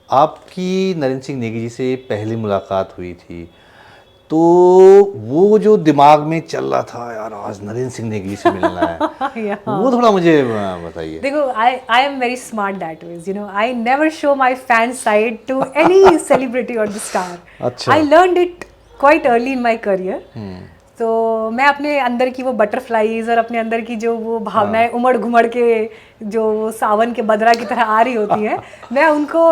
आपकी नरेंद्र सिंह नेगी जी से पहली मुलाकात हुई थी, तो वो जो दिमाग में चल रहा था यार आज नरेंद्र सिंह नेगी जी से मिलना है, वो थोड़ा मुझे बताइए। देखो, I am very smart that way, I never show my fan side to any celebrity और द स्टार. अच्छा। I learned it quite early in my career. तो मैं अपने अंदर की वो बटरफ्लाईज और अपने अंदर की जो वो भावनाएं उमड़ घुमड़ के जो वो सावन के बदरा की तरह आ रही होती हैं, मैं उनको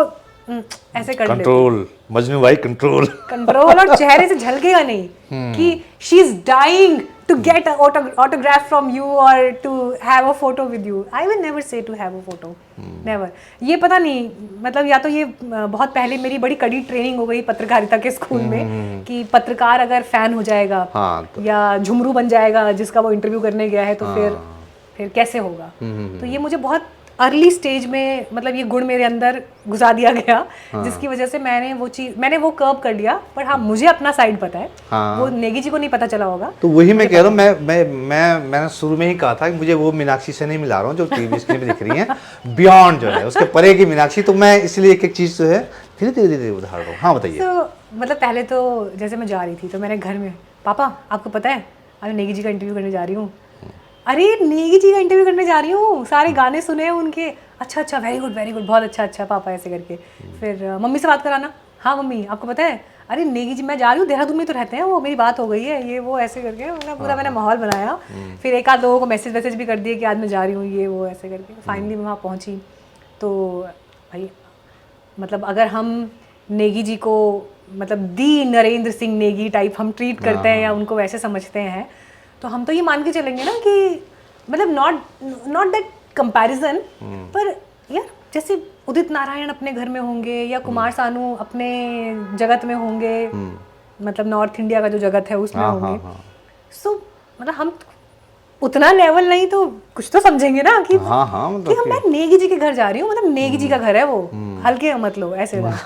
ऐसे कर लेती हूँ. कंट्रोल, मजनू भाई कंट्रोल। कंट्रोल, और चेहरे से झलकेगा नहीं कि she is dying to get autograph from you और to have a photo with you. I will never say to have a photo, never. ये पता नहीं, मतलब या तो ये बहुत पहले मेरी बड़ी कड़ी ट्रेनिंग हो गई पत्रकारिता के स्कूल में कि पत्रकार अगर फैन हो जाएगा या झुमरू बन जाएगा जिसका वो इंटरव्यू करने गया है, तो फिर कैसे होगा. तो ये मुझे बहुत अर्ली स्टेज में, मतलब ये गुण मेरे अंदर घुसा दिया गया, जिसकी वजह से मैंने वो कर्व कर लिया. पर हाँ, मुझे अपना साइड पता है. वो नेगी जी को नहीं पता चला होगा. तो वही मैं कह रहा हूँ, मैंने शुरू में ही कहा था कि मुझे वो मीनाक्षी से नहीं मिला रहा हूँ जो टीवी स्क्रीन पे दिख रही है, बियॉन्ड जो है उसके परे की मीनाक्षी. तो मैं इसलिए एक चीज़ जो है धीरे धीरे उधार रहा हूँ. हाँ बताइए. तो मतलब पहले तो जैसे मैं जा रही थी तो मैंने घर में, पापा आपको पता है मैं नेगी जी का इंटरव्यू करने जा रही हूँ. अरे नेगी जी का इंटरव्यू करने जा रही हूँ, सारे गाने सुने हैं उनके. अच्छा, वेरी गुड, बहुत अच्छा पापा, ऐसे करके. फिर मम्मी से बात कराना. हाँ मम्मी आपको पता है, अरे नेगी जी मैं जा रही हूँ, देहरादून में तो रहते हैं वो, मेरी बात हो गई है, ये वो ऐसे करके मतलब पूरा मैंने माहौल बनाया. फिर एक आध लोगों को मैसेज भी कर दिए कि आज मैं जा रही हूँ, ये वो ऐसे करके. फाइनली मैं वहाँ पहुँची. तो भाई मतलब अगर हम नेगी जी को मतलब दी नरेंद्र सिंह नेगी टाइप हम ट्रीट करते हैं या उनको वैसे समझते हैं, तो हम तो ये मान के चलेंगे ना कि मतलब नॉट दैट कंपैरिजन, पर यार जैसे उदित नारायण अपने घर में होंगे या कुमार सानू अपने जगत में होंगे, मतलब नॉर्थ इंडिया का जो जगत है उसमें होंगे. सो मतलब हम उतना लेवल नहीं तो कुछ तो समझेंगे ना कि मतलब कि मैं नेगी जी के घर जा रही हूँ, मतलब नेगी जी का घर है वो, हल्के मत लो ऐसे ना.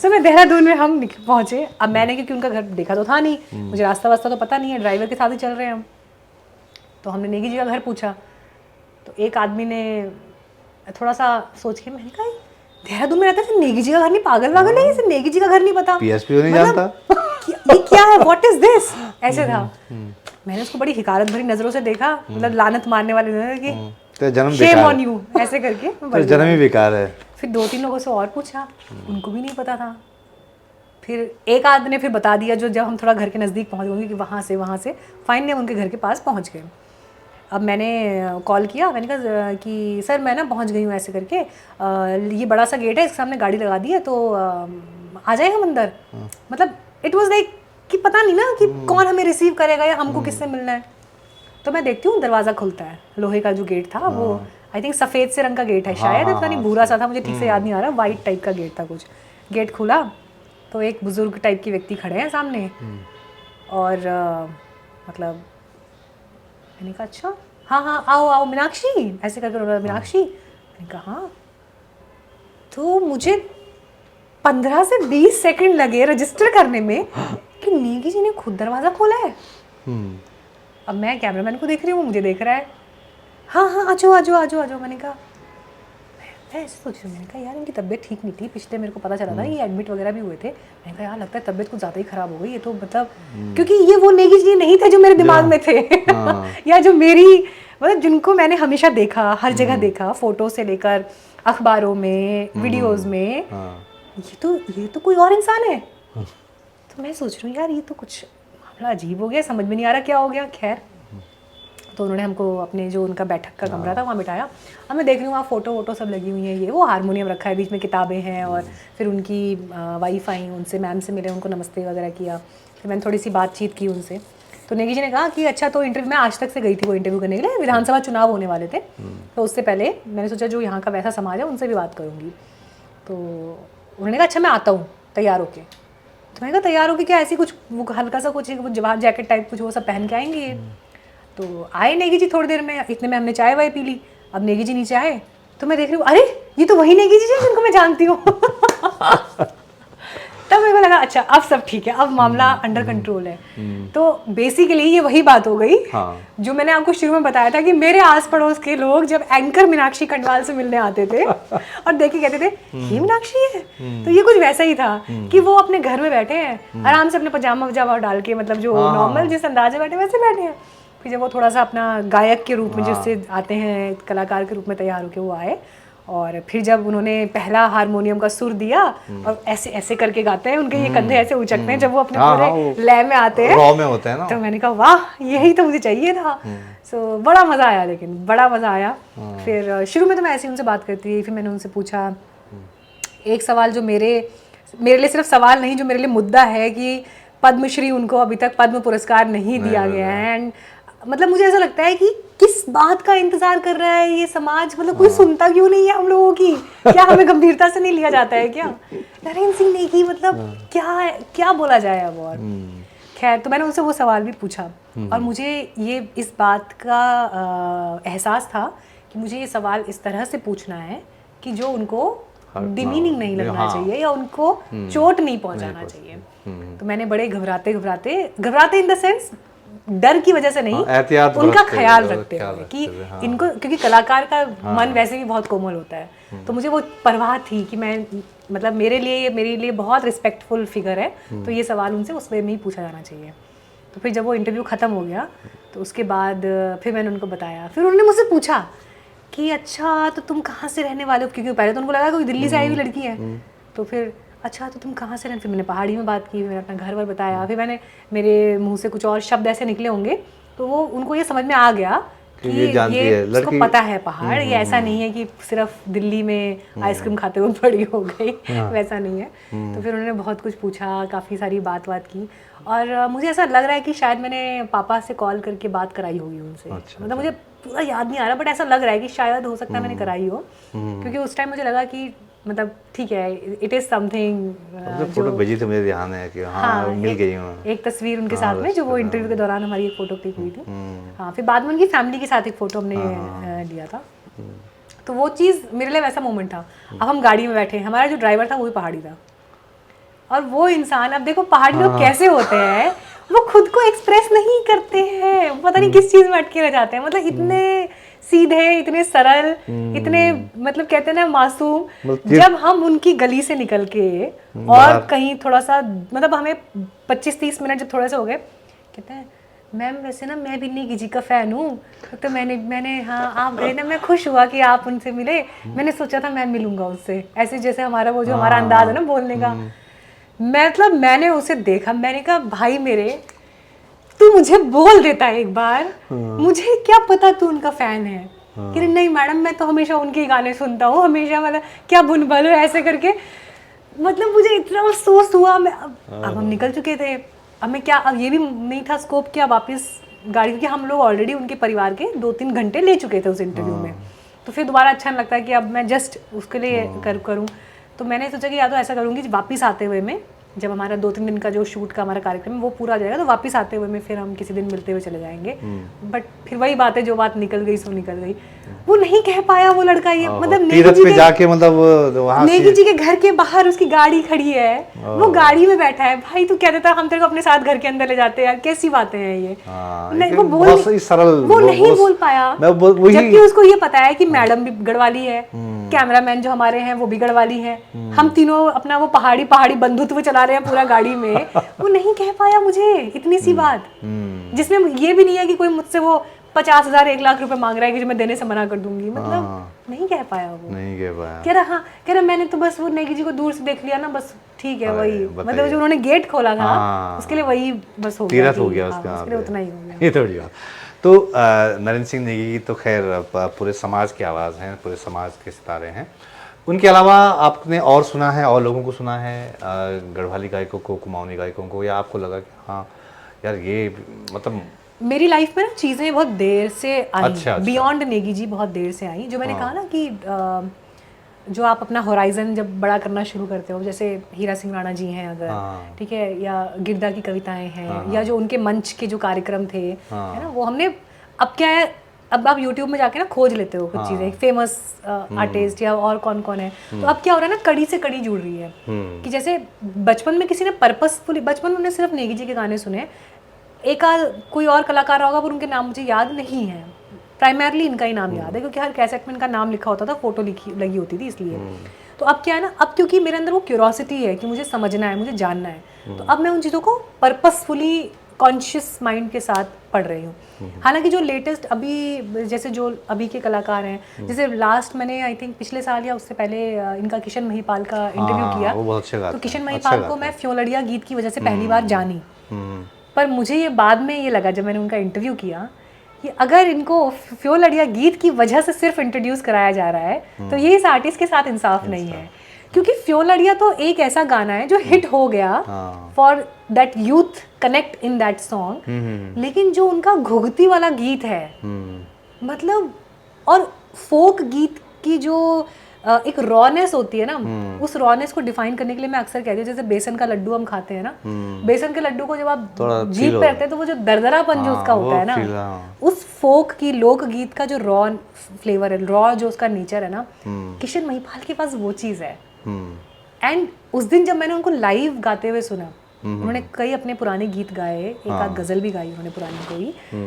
सो मैं देहरादून में हम पहुंचे. अब मैंने क्योंकि उनका घर देखा तो था नहीं, मुझे रास्ता वास्ता तो पता नहीं है, ड्राइवर के साथ ही चल रहे हैं हम. तो हमने नेगी जी का घर पूछा. तो एक आदमी ने थोड़ा सा सोच के, मैंने कहा देहरादून में रहता है नेगी जी का घर नहीं, पागल वागल है, इसे नेगी जी का घर नहीं पता, पीएसपी नहीं जानता, ये क्या है, व्हाट इज दिस, ऐसे था. मैंने उसको बड़ी हिकारत भरी नजरों से देखा, मतलब लानत मारने वाले कि जन्म शेम ऑन यू ऐसे करके. जन्म ही बेकार है. फिर 2-3 लोगों से और पूछा, उनको भी नहीं पता था. फिर एक आदमी ने फिर बता दिया, जो जब हम थोड़ा घर के नज़दीक पहुंच गए कि वहाँ से फाइनली हम उनके घर के पास पहुंच गए. अब मैंने कॉल किया, मैंने कहा कि सर मैं ना पहुंच गई हूँ ऐसे करके, ये बड़ा सा गेट है, इसके सामने गाड़ी लगा दी है, तो आ जाए हम अंदर. मतलब इट वाज लाइक कि पता नहीं ना कि कौन हमें रिसीव करेगा या हमको किससे मिलना है. तो मैं देखती हूँ दरवाज़ा खुलता है, लोहे का जो गेट था वो आई थिंक सफ़ेद से रंग का गेट है शायद, इतना नहीं भूरा सा था, मुझे ठीक से याद नहीं आ रहा, वाइट टाइप का गेट था कुछ. गेट खुला तो एक बुजुर्ग टाइप के व्यक्ति खड़े हैं सामने. और मतलब मैंने कहा अच्छा, हाँ आओ मीनाक्षी ऐसे करके उन्होंने, मीनाक्षी. मैंने कहा हाँ. तो मुझे 15 से 20 सेकंड लगे रजिस्टर करने में कि नेगी जी ने खुद दरवाज़ा खोला है. अब मैं कैमरामैन को देख रही हूँ, मुझे देख रहा है. हाँ आ जाओ. मैंने कहा, मैं ऐसे सोच रही हूँ, मैंने कहा यार इनकी तबीयत ठीक नहीं थी, पिछले मेरे को पता चला था ये एडमिट वगैरह भी हुए थे. मैंने कहा यार लगता है तबीयत कुछ ज़्यादा ही ख़राब हो गई, ये तो मतलब क्योंकि ये वो नेगी जी नहीं थे जो मेरे दिमाग में थे. या जो मेरी मतलब जिनको मैंने हमेशा देखा, हर जगह देखा, फोटो से लेकर अखबारों में, वीडियोज़ में, ये तो कोई और इंसान है. तो मैं सोच रही हूँ यार ये तो कुछ मामला अजीब हो गया, समझ में नहीं आ रहा क्या हो गया. खैर, तो उन्होंने हमको अपने जो उनका बैठक का कमरा था वहाँ बिठाया. अब मैं देख रही हूँ वहाँ फ़ोटो सब लगी हुई हैं, ये वो हारमोनियम रखा है, बीच में किताबें हैं, और फिर उनकी वाइफ आई, उनसे मैम से मिले, उनको नमस्ते वगैरह किया. फिर मैंने थोड़ी सी बातचीत की उनसे. तो नेगी जी ने कहा कि अच्छा, तो इंटरव्यू मैं आज तक से गई थी वो इंटरव्यू करने के लिए, विधानसभा चुनाव होने वाले थे, तो उससे पहले मैंने सोचा जो यहाँ का वैसा समाज है उनसे भी बात करूँगी. तो उन्होंने कहा अच्छा मैं आता हूँ तैयार होके. तो मैंने कहा तैयार होके क्या, ऐसी कुछ वो हल्का सा कुछ जवाहर जैकेट टाइप कुछ वो सब पहन के आएंगे. तो आए नेगी जी थोड़ी देर में, इतने में हमने चाय वाय पी ली. अब नेगी जी नीचे आए तो मैं देख रही हूँ, अरे ये तो वही नेगी जी है जिनको मैं जानती हूँ. तब तब मेरे को लगा अच्छा अब सब ठीक है, अब मामला अंडर कंट्रोल है। तो बेसिकली ये वही बात हो गई जो मैंने आपको शुरू में बताया था कि मेरे आस पड़ोस के लोग जब एंकर मीनाक्षी खंडवाल से मिलने आते थे और देख के कहते थे ये मीनाक्षी है, तो ये कुछ वैसा ही था कि वो अपने घर में बैठे हैं आराम से अपने पजामा वजामा डाल के, मतलब जो नॉर्मल जिस अंदाज में बैठे वैसे बैठे हैं। फिर जब वो थोड़ा सा अपना गायक के रूप में जिससे आते हैं, कलाकार के रूप में तैयार होके वो आए, और फिर जब उन्होंने पहला हारमोनियम का सुर दिया और ऐसे ऐसे करके गाते हैं, उनके ये कंधे ऐसे उचकते हैं जब वो अपने पूरे लय में आते हैं, रॉ में होते हैं ना, तो मैंने कहा वाह यही तो मुझे चाहिए था। सो बड़ा मज़ा आया, लेकिन बड़ा मज़ा आया। फिर शुरू में तो मैं ऐसे ही उनसे बात करती थी, फिर मैंने उनसे पूछा एक सवाल जो मेरे लिए सिर्फ सवाल नहीं, जो मेरे लिए मुद्दा है कि पद्मश्री उनको अभी तक पद्म पुरस्कार नहीं दिया गया है। एंड मतलब मुझे ऐसा लगता है कि किस बात का इंतजार कर रहा है ये समाज, मतलब कोई सुनता क्यों नहीं है हम लोगों की, क्या हमें गंभीरता से नहीं लिया जाता है क्या? नरेंद्र सिंह नेगी मतलब क्या बोला जाए अब। और खैर तो मैंने उनसे वो सवाल भी पूछा और मुझे ये इस बात का एहसास था कि मुझे ये सवाल इस तरह से पूछना है कि जो उनको डिमीनिंग नहीं लगना चाहिए या उनको चोट नहीं पहुंचाना चाहिए। तो मैंने बड़े घबराते इन द सेंस डर की वजह से नहीं, उनका ख्याल रखते हुए कि इनको, क्योंकि कलाकार का मन वैसे भी बहुत कोमल होता है, तो मुझे वो परवाह थी कि मैं मतलब मेरे लिए बहुत रिस्पेक्टफुल फिगर है, तो ये सवाल उनसे उस वे में ही पूछा जाना चाहिए। तो फिर जब वो इंटरव्यू ख़त्म हो गया तो उसके बाद फिर मैंने उनको बताया, फिर उन्होंने मुझसे पूछा कि अच्छा तो तुम कहाँ से रहने वाले हो, क्योंकि पहले तो उनको लगा कोई दिल्ली से आई हुई लड़की है, तो फिर अच्छा तो तुम कहाँ से रहते? फिर मैंने पहाड़ी में बात की, मैंने अपना घर वर बताया, फिर मैंने मेरे मुंह से कुछ और शब्द ऐसे निकले होंगे तो वो उनको ये समझ में आ गया कि ये उसको पता है पहाड़, ये ऐसा नहीं है कि सिर्फ दिल्ली में आइसक्रीम खाते हुए बड़ी हो गई, वैसा नहीं है। तो फिर उन्होंने बहुत कुछ पूछा, काफ़ी सारी बात की, और मुझे ऐसा लग रहा है कि शायद मैंने पापा से कॉल करके बात कराई होगी उनसे। मतलब मुझे पूरा याद नहीं आ रहा, बट ऐसा लग रहा है कि शायद हो सकता है मैंने कराई हो, क्योंकि उस टाइम मुझे लगा कि मतलब ठीक है, इट इज समथिंग। फोटो भेजी तो मुझे ध्यान है कि हाँ मिल गई हूँ, एक तस्वीर उनके साथ में जो वो इंटरव्यू के दौरान हमारी एक फोटो क्लिक हुई थी। हाँ, फिर बाद में उनकी फैमिली के साथ एक फोटो हमने लिया था, तो वो चीज़ मेरे लिए वैसा मोमेंट था। अब हम गाड़ी में बैठे, हमारा जो ड्राइवर था वो भी पहाड़ी था, और वो इंसान, अब देखो पहाड़ी लोग कैसे होते हैं, वो खुद को एक्सप्रेस नहीं करते हैं, पता नहीं किस चीज़ में अटके रह जाते हैं, मतलब इतने सीधे, इतने सरल, इतने मतलब कहते हैं ना मासूम। जब हम उनकी गली से निकल के और कहीं थोड़ा सा, मतलब हमें 25-30 मिनट जब थोड़े से हो गए, कहते हैं मैम वैसे ना मैं भी नेगी जी का फ़ैन हूँ, तो मैंने हाँ आप गए ना, मैं खुश हुआ कि आप उनसे मिले, मैंने सोचा था मैं मिलूंगा उससे, ऐसे जैसे हमारा वो जो हमारा अंदाज है ना बोलने का। मतलब मैंने उसे देखा, मैंने कहा भाई मेरे तू मुझे बोल देता है एक बार, मुझे क्या पता तू उनका फैन है। कि नहीं मैडम मैं तो हमेशा उनके गाने सुनता हूँ, हमेशा, मतलब क्या बुनबल हो ऐसे करके। मतलब मुझे इतना अफसोस हुआ। अब हम निकल चुके थे, अब मैं क्या, अब ये भी नहीं था स्कोप क्या वापस गाड़ी, क्योंकि हम लोग ऑलरेडी उनके परिवार के 2-3 घंटे ले चुके थे उस इंटरव्यू में, तो फिर दोबारा अच्छा नहीं लगता कि अब मैं जस्ट उसके लिए करूँ। तो मैंने सोचा कि या तो ऐसा करूँगी वापस आते हुए में, जब हमारा 2-3 दिन का जो शूट का हमारा कार्यक्रम है वो पूरा हो जाएगा, तो वापस आते हुए में फिर हम किसी दिन मिलते हुए चले जाएंगे। बट फिर वही बात है, जो बात निकल गई सो निकल गई। वो नहीं कह पाया वो लड़का, ये मतलब तीरथ पे जाके, मतलब वहां नेगी जी के घर के बाहर उसकी गाड़ी खड़ी है, वो गाड़ी में बैठा है। भाई तू कह देता हम तेरे को अपने साथ घर के अंदर ले जाते हैं, यार कैसी बातें हैं ये। नहीं, वो बोल नहीं बोल पाया, जबकि उसको ये पता है कि मैडम भी गढ़वाली है, कैमरामैन जो हमारे हैं वो भी गढ़वाली है, हम तीनों अपना वो पहाड़ी बंधुत्व चला रहे हैं पूरा गाड़ी में। वो नहीं कह पाया मुझे इतनी सी बात, जिसमें ये भी नहीं है कि कोई मुझसे वो 50,000 1 लाख रुपए मांग रहा है कि जो मैं देने से मना कर दूंगी। मतलब नहीं कह पाया वो, नहीं कह पाया। कह रहा मैंने तो बस वो नेगी जी को दूर से देख लिया ना, बस ठीक है वही, मतलब जो उन्होंने गेट खोला था उसके लिए वही बस हो गया, हो गया उसके लिए, उतना ही हो गया। ये थोड़ी बात। तो नरेंद्र सिंह नेगी तो खैर पूरे समाज की आवाज़ हैं, पूरे समाज के सितारे हैं। उनके अलावा आपने और सुना है, और लोगों को सुना है, गढ़वाली गायकों को, कुमाऊनी गायकों को, या आपको लगा कि हाँ यार ये मतलब मेरी लाइफ में ना चीज़ें बहुत देर से आई, अच्छा। बियॉन्ड नेगी जी बहुत देर से आई। जो मैंने कहा ना कि जो आप अपना होराइजन जब बड़ा करना शुरू करते हो, जैसे हीरा सिंह राणा जी हैं अगर, ठीक है, या गिरदा की कविताएं हैं, या जो उनके मंच के जो कार्यक्रम थे, है ना, वो हमने, अब क्या है अब आप यूट्यूब में जाके ना खोज लेते हो कुछ चीज़ें, फेमस आर्टिस्ट या और कौन कौन है, तो अब क्या हो रहा है ना, कड़ी से कड़ी जुड़ रही है। कि जैसे बचपन में किसी ने पर्पसफुली, बचपन में उन्होंने सिर्फ नेगी जी के गाने सुने, एक आध कोई और कलाकार होगा पर उनके नाम मुझे याद नहीं है, प्राइमरली इनका ही नाम याद है क्योंकि हर कैसेट में इनका नाम लिखा होता था, फोटो लगी होती थी इसलिए। तो अब क्या है ना, अब क्योंकि मेरे अंदर वो क्यूरोसिटी है कि मुझे समझना है, मुझे जानना है, तो अब मैं उन चीज़ों को पर्पसफुली कॉन्शियस माइंड के साथ पढ़ रही हूँ। हालांकि जो लेटेस्ट अभी, जैसे जो अभी के कलाकार हैं, जैसे लास्ट मैंने आई थिंक पिछले साल या उससे पहले इनका किशन महिपाल का इंटरव्यू किया, वो बहुत अच्छा गाते तो किशन हैं, महिपाल को मैं फ्योलड़िया गीत की वजह से पहली बार जानी, पर मुझे ये बाद में ये लगा जब मैंने उनका इंटरव्यू किया कि अगर इनको फ्योलड़िया गीत की वजह से सिर्फ इंट्रोड्यूस कराया जा रहा है तो ये इस आर्टिस्ट के साथ इंसाफ नहीं है, क्योंकि फ्योलड़िया तो एक ऐसा गाना है जो हिट हो गया for that youth connect in that song, लेकिन जो उनका घुघती वाला गीत है, मतलब, और फोक गीत की जो एक रॉनेस होती है ना, उस रॉनेस को डिफाइन करने के लिए मैं अक्सर कहती हूँ, जैसे बेसन का लड्डू हम खाते हैं ना, बेसन के लड्डू को जब आप जीभ पे रखते हैं तो वो जो दरदरापन जो उसका होता है ना, उस फोक की लोक गीत का जो रॉ फ्लेवर है, रॉ जो उसका नेचर है ना, किशन महिपाल के पास वो चीज़ है। एंड उस दिन जब मैंने उनको लाइव गाते हुए सुना, उन्होंने कई अपने पुराने गीत गाए, एक आध गजल भी गाई उन्होंने पुरानी कोई,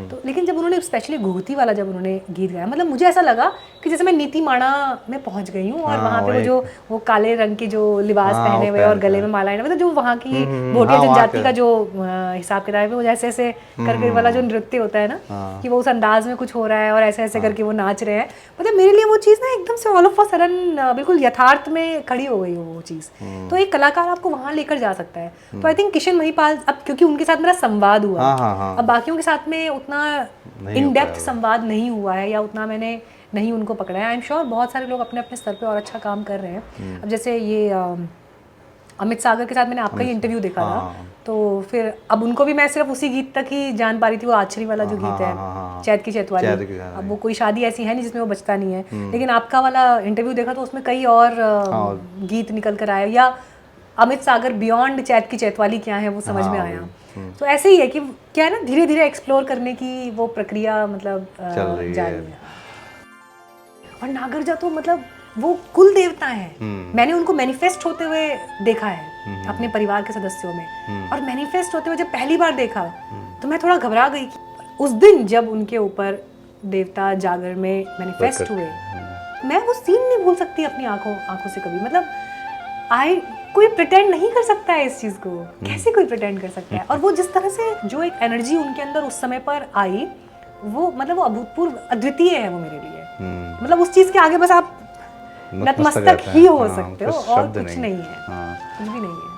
तो लेकिन जब उन्होंने स्पेशली घुघती वाला जब उन्होंने गीत गाया, मतलब मुझे ऐसा लगा कि जैसे मैं नीतीमाणा में पहुंच गई हूँ और वहाँ पे वो काले रंग के जो लिबास पहने हुए और गले में मालाएं, मतलब जो वहाँ की भोटिया जनजाति का जो हिसाब किताब है, वो जैसे ऐसे करके वाला जो नृत्य होता है ना, कि वो उस अंदाज में कुछ हो रहा है और ऐसे ऐसे करके वो नाच रहे हैं, मतलब मेरे लिए वो चीज़ ना एकदम से ऑल ऑफ अ सडन बिल्कुल यथार्थ में खड़ी हो गई वो चीज़। तो एक कलाकार आपको वहाँ लेकर जा सकता है। तो आई थिंक किशन महिपाल, अब क्योंकि उनके साथ मेरा संवाद हुआ, अब बाकियों के साथ में उतना इन डेप्थ संवाद नहीं हुआ है या उतना मैंने नहीं उनको पकड़ा है। आई एम श्योर बहुत सारे लोग अपने अपने स्तर पे और अच्छा काम कर रहे हैं। अब जैसे ये अमित सागर के साथ मैंने आपका ही इंटरव्यू देखा था, तो फिर अब उनको भी मैं सिर्फ उसी गीत तक ही जान पा रही थी, वो आछरी वाला जो गीत है, चैत की चैतवाली। अब वो कोई शादी ऐसी है नहीं जिसमें वो बचता नहीं है, लेकिन आपका वाला इंटरव्यू देखा तो उसमें कई और गीत निकल कर आए, या अमित सागर बियॉन्ड चैत की चैतवाली क्या है वो समझ में आया। तो ऐसे ही है कि क्या है ना, धीरे धीरे एक्सप्लोर करने की वो प्रक्रिया मतलब जा रही है। और नागरजा तो मतलब वो कुल देवता हैं, मैंने उनको मैनिफेस्ट होते हुए देखा है अपने परिवार के सदस्यों में, और मैनिफेस्ट होते हुए जब पहली बार देखा तो मैं थोड़ा घबरा गई। उस दिन जब उनके ऊपर देवता जागर में मैनिफेस्ट हुए, मैं वो सीन नहीं भूल सकती अपनी आंखों से कभी। मतलब कोई प्रिटेंड नहीं कर सकता है इस चीज़ को, कैसे कोई प्रिटेंड कर सकता है। और वो जिस तरह से जो एक एनर्जी उनके अंदर उस समय पर आई, वो मतलब वो अभूतपूर्व अद्वितीय है वो मेरे लिए। मतलब उस चीज़ के आगे बस आप नतमस्तक ही हो सकते हो और कुछ नहीं है, कुछ भी नहीं है।